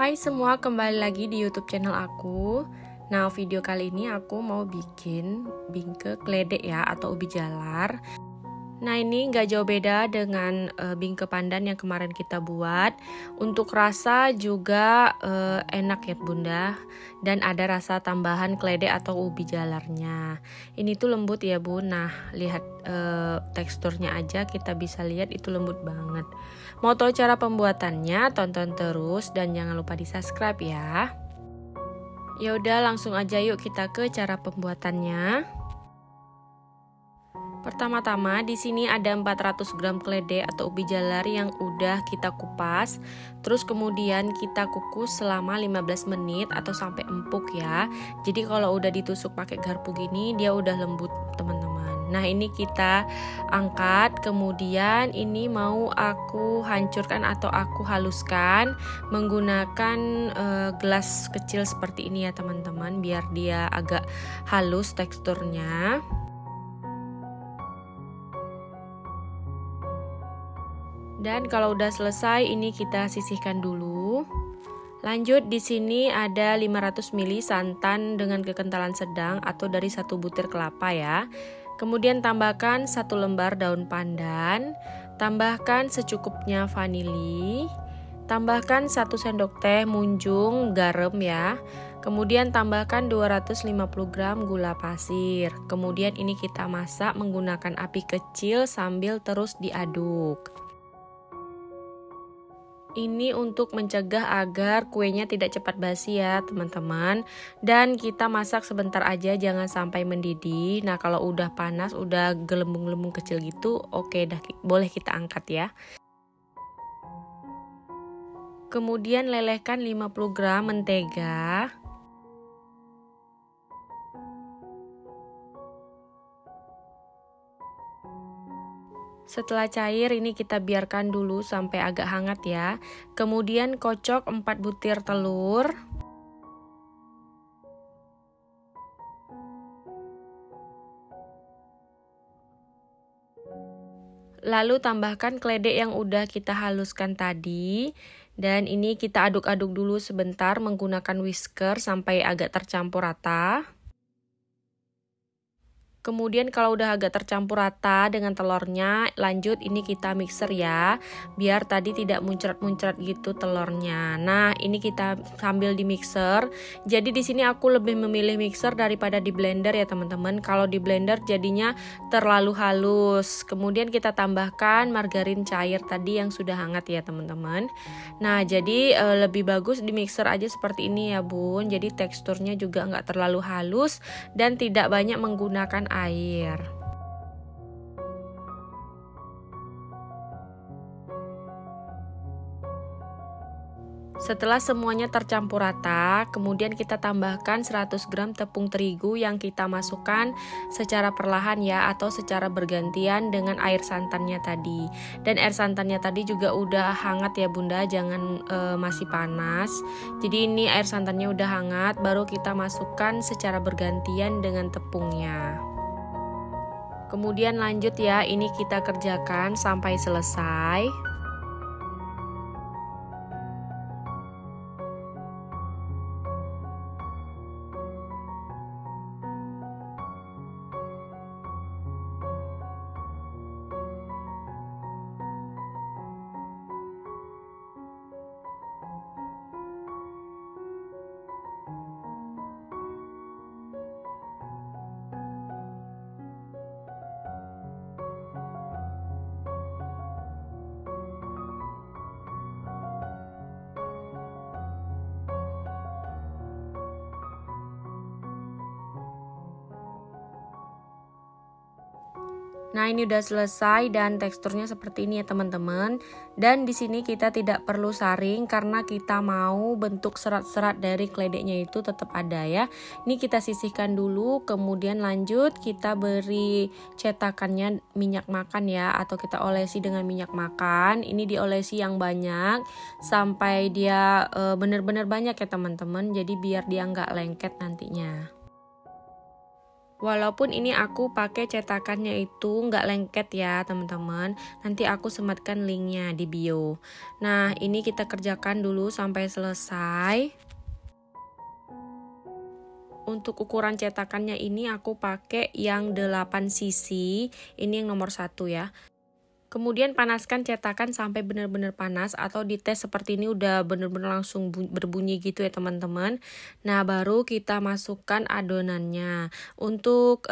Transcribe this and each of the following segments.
Hai semua, kembali lagi di YouTube channel aku. Nah, video kali ini aku mau bikin bingke kledek ya, atau ubi jalar. Nah, ini nggak jauh beda dengan bingke pandan yang kemarin kita buat. Untuk rasa juga enak ya bunda. Dan ada rasa tambahan kledek atau ubi jalarnya. Ini tuh lembut ya bun. Nah, lihat teksturnya aja kita bisa lihat itu lembut banget. Mau tahu cara pembuatannya? Tonton terus dan jangan lupa di subscribe ya. Ya udah, langsung aja yuk kita ke cara pembuatannya. Pertama-tama di sini ada 400 gram kledek atau ubi jalar yang udah kita kupas. Terus kemudian kita kukus selama 15 menit atau sampai empuk ya. Jadi kalau udah ditusuk pakai garpu gini dia udah lembut teman-teman. Nah, ini kita angkat, kemudian ini mau aku hancurkan atau aku haluskan menggunakan gelas kecil seperti ini ya teman-teman, biar dia agak halus teksturnya. Dan kalau udah selesai ini kita sisihkan dulu. Lanjut di sini ada 500 ml santan dengan kekentalan sedang atau dari 1 butir kelapa ya. Kemudian tambahkan 1 lembar daun pandan, tambahkan secukupnya vanili, tambahkan 1 sendok teh munjung garam ya. Kemudian tambahkan 250 gram gula pasir. Kemudian ini kita masak menggunakan api kecil sambil terus diaduk. Ini untuk mencegah agar kuenya tidak cepat basi ya teman-teman. Dan kita masak sebentar aja, jangan sampai mendidih. Nah, kalau udah panas, udah gelembung-gelembung kecil gitu, oke dah boleh kita angkat ya. Kemudian lelehkan 50 gram mentega. Setelah cair ini kita biarkan dulu sampai agak hangat ya. Kemudian kocok 4 butir telur. Lalu tambahkan kledek yang udah kita haluskan tadi. Dan ini kita aduk-aduk dulu sebentar menggunakan whisker sampai agak tercampur rata. Kemudian kalau udah agak tercampur rata dengan telurnya, lanjut ini kita mixer ya, biar tadi tidak muncrat-muncrat gitu telurnya. Nah, ini kita sambil di mixer. Jadi di sini aku lebih memilih mixer daripada di blender ya teman-teman. Kalau di blender jadinya terlalu halus. Kemudian kita tambahkan margarin cair tadi yang sudah hangat ya teman-teman. Nah, jadi lebih bagus di mixer aja seperti ini ya bun. Jadi teksturnya juga nggak terlalu halus dan tidak banyak menggunakan air. Setelah semuanya tercampur rata, kemudian kita tambahkan 100 gram tepung terigu yang kita masukkan secara perlahan ya, atau secara bergantian dengan air santannya tadi. Dan air santannya tadi juga udah hangat ya bunda, jangan masih panas. Jadi ini air santannya udah hangat, baru kita masukkan secara bergantian dengan tepungnya. Kemudian lanjut ya, ini kita kerjakan sampai selesai. Nah, ini udah selesai dan teksturnya seperti ini ya teman-teman. Dan di sini kita tidak perlu saring karena kita mau bentuk serat-serat dari kledeknya itu tetap ada ya. Ini kita sisihkan dulu, kemudian lanjut kita beri cetakannya minyak makan ya, atau kita olesi dengan minyak makan. Ini diolesi yang banyak sampai dia benar-benar banyak ya teman-teman. Jadi biar dia nggak lengket nantinya. Walaupun ini aku pakai cetakannya itu nggak lengket ya teman-teman. Nanti aku sematkan linknya di bio. Nah ini kita kerjakan dulu sampai selesai. Untuk ukuran cetakannya ini aku pakai yang 8 cc. Ini yang nomor 1 ya. Kemudian panaskan cetakan sampai benar-benar panas atau dites seperti ini udah benar-benar langsung berbunyi gitu ya teman-teman. Nah baru kita masukkan adonannya. Untuk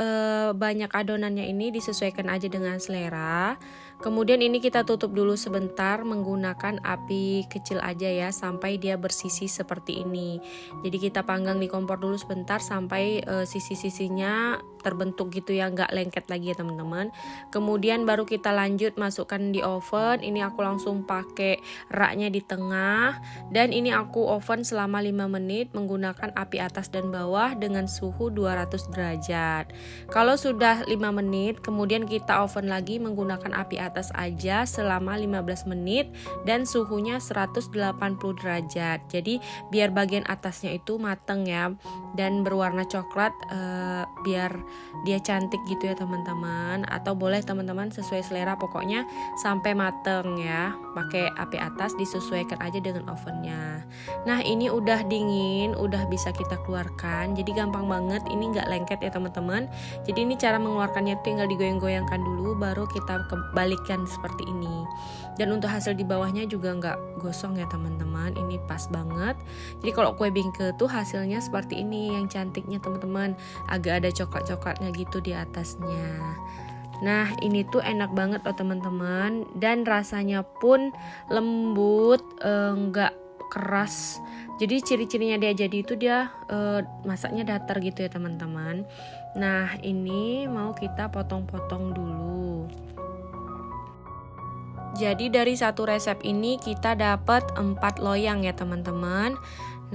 banyak adonannya ini disesuaikan aja dengan selera. Kemudian ini kita tutup dulu sebentar menggunakan api kecil aja ya sampai dia bersisi seperti ini. Jadi kita panggang di kompor dulu sebentar sampai sisi-sisinya terbentuk gitu ya, nggak lengket lagi ya teman-teman. Kemudian baru kita lanjut masukkan di oven. Ini aku langsung pakai raknya di tengah dan ini aku oven selama 5 menit menggunakan api atas dan bawah dengan suhu 200 derajat. Kalau sudah 5 menit kemudian kita oven lagi menggunakan api atas aja selama 15 menit dan suhunya 180 derajat. Jadi biar bagian atasnya itu mateng ya dan berwarna coklat, biar dia cantik gitu ya teman-teman. Atau boleh teman-teman sesuai selera, pokoknya sampai mateng ya. Pakai api atas, disesuaikan aja dengan ovennya. Nah ini udah dingin, udah bisa kita keluarkan. Jadi gampang banget, ini nggak lengket ya teman-teman. Jadi ini cara mengeluarkannya tinggal digoyang-goyangkan dulu, baru kita balikkan seperti ini. Dan untuk hasil di bawahnya juga nggak gosong ya teman-teman, ini pas banget. Jadi kalau kue bingke tuh hasilnya seperti ini yang cantiknya teman-teman, agak ada coklat-coklatnya gitu di atasnya. Nah ini tuh enak banget loh teman-teman, dan rasanya pun lembut, nggak keras. Jadi ciri-cirinya dia jadi itu dia masaknya datar gitu ya teman-teman. Nah ini mau kita potong-potong dulu. Jadi dari satu resep ini kita dapat 4 loyang ya teman-teman.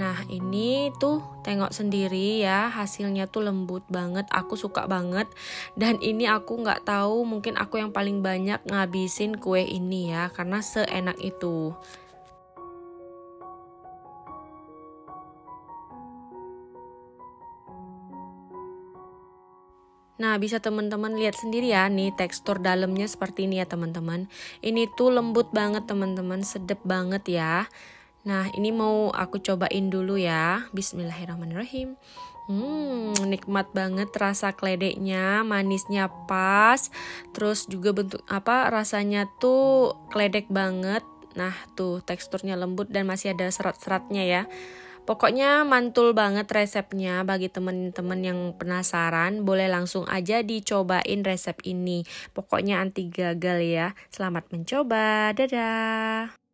Nah ini tuh tengok sendiri ya, hasilnya tuh lembut banget, aku suka banget. Dan ini aku nggak tahu, mungkin aku yang paling banyak ngabisin kue ini ya, karena seenak itu. Nah bisa teman-teman lihat sendiri ya, nih tekstur dalamnya seperti ini ya teman-teman. Ini tuh lembut banget teman-teman, sedep banget ya. Nah ini mau aku cobain dulu ya. Bismillahirrahmanirrahim. Nikmat banget rasa kledeknya, manisnya pas. Terus juga bentuk rasanya tuh kledek banget. Nah tuh teksturnya lembut dan masih ada serat-seratnya ya. Pokoknya mantul banget resepnya. Bagi teman-teman yang penasaran, boleh langsung aja dicobain resep ini. Pokoknya anti gagal ya. Selamat mencoba. Dadah.